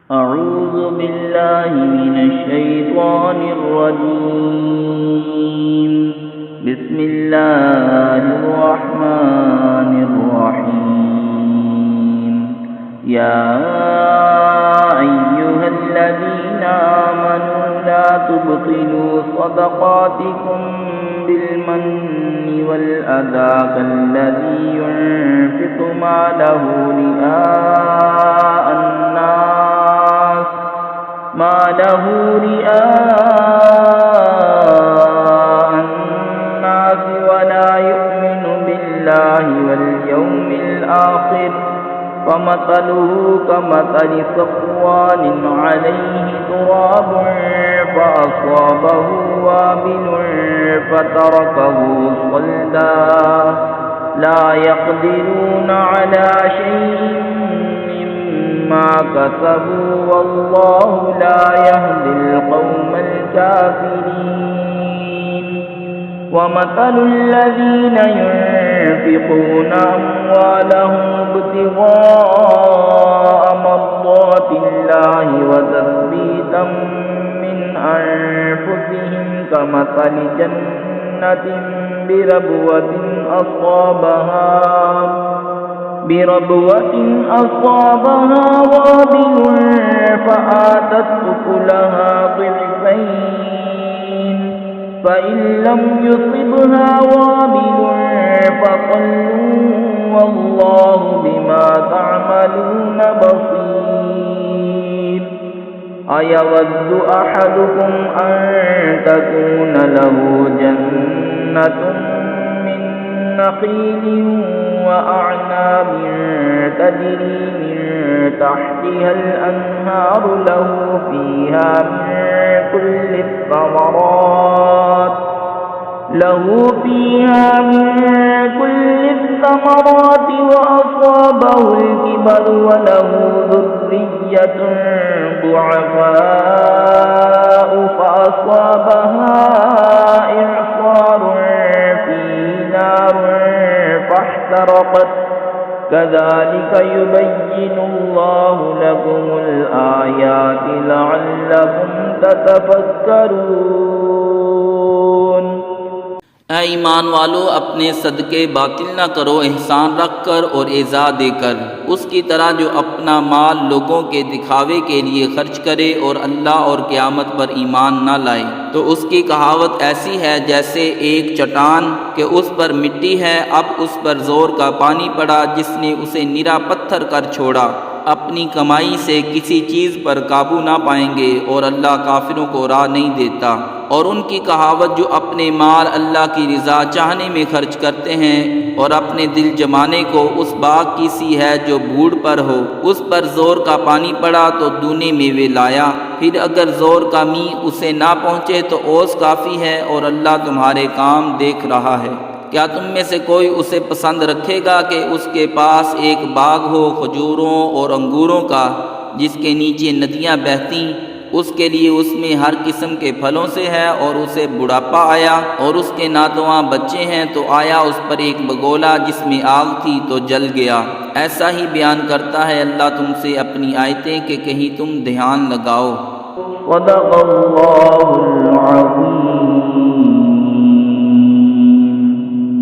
أعوذ بالله من الشيطان الرجيم. بسم الله الرحمن الرحيم. يا أيها الذين آمنوا لا تبطلوا صدقاتكم بالمن والأذى كالذي ينفق ماله رئاء الناس ولا يؤمن بالله واليوم الآخر فمثله كمثل صفوان عليه تراب فأصابه وابل فتركه صلدا لا يقدرون على شيء مما كسبوا والله لا يهدي القوم الكافرين. ومثل الذين ينفقون أموالهم ابتغاء مرضات الله وتثبيتا من أنفسهم كمثل جنة بربوة أصابها وابل فآتت أكلها ضعفين فإن لم يصبها وابل فطل والله بما تعملون بصير. أيود أحدكم أن تكون له جنة من نخيل وأعناب تجري من تحتها الأنهار له فيها من كل الثمرات وأصابه الكبر وله ذرية ضعفاء فأصابها إعصار فيه نار فاحترقت كذلك يبين الله لكم الآيات لعلكم تتفكرون. اے ایمان والو، اپنے صدقے باطل نہ کرو احسان رکھ کر اور ایذا دے کر، اس کی طرح جو اپنا مال لوگوں کے دکھاوے کے لیے خرچ کرے اور اللہ اور قیامت پر ایمان نہ لائے، تو اس کی کہاوت ایسی ہے جیسے ایک چٹان کہ اس پر مٹی ہے، اب اس پر زور کا پانی پڑا جس نے اسے نرا پتھر کر چھوڑا. اپنی کمائی سے کسی چیز پر قابو نہ پائیں گے اور اللہ کافروں کو راہ نہیں دیتا. اور ان کی کہاوت جو اپنے مال اللہ کی رضا چاہنے میں خرچ کرتے ہیں اور اپنے دل جمانے کو اس باغ کی سی ہے جو بھوڑ پر ہو، اس پر زور کا پانی پڑا تو دونے میوے لایا، پھر اگر زور کا می اسے نہ پہنچے تو اوس کافی ہے اور اللہ تمہارے کام دیکھ رہا ہے. کیا تم میں سے کوئی اسے پسند رکھے گا کہ اس کے پاس ایک باغ ہو کھجوروں اور انگوروں کا جس کے نیچے ندیاں بہتیں، اس کے لیے اس میں ہر قسم کے پھلوں سے ہے اور اسے بڑھاپا آیا اور اس کے ناتواں بچے ہیں تو آیا اس پر ایک بگولا جس میں آگ تھی تو جل گیا. ایسا ہی بیان کرتا ہے اللہ تم سے اپنی آیتیں کہ کہیں تم دھیان لگاؤ. صدق اللہ العظیم.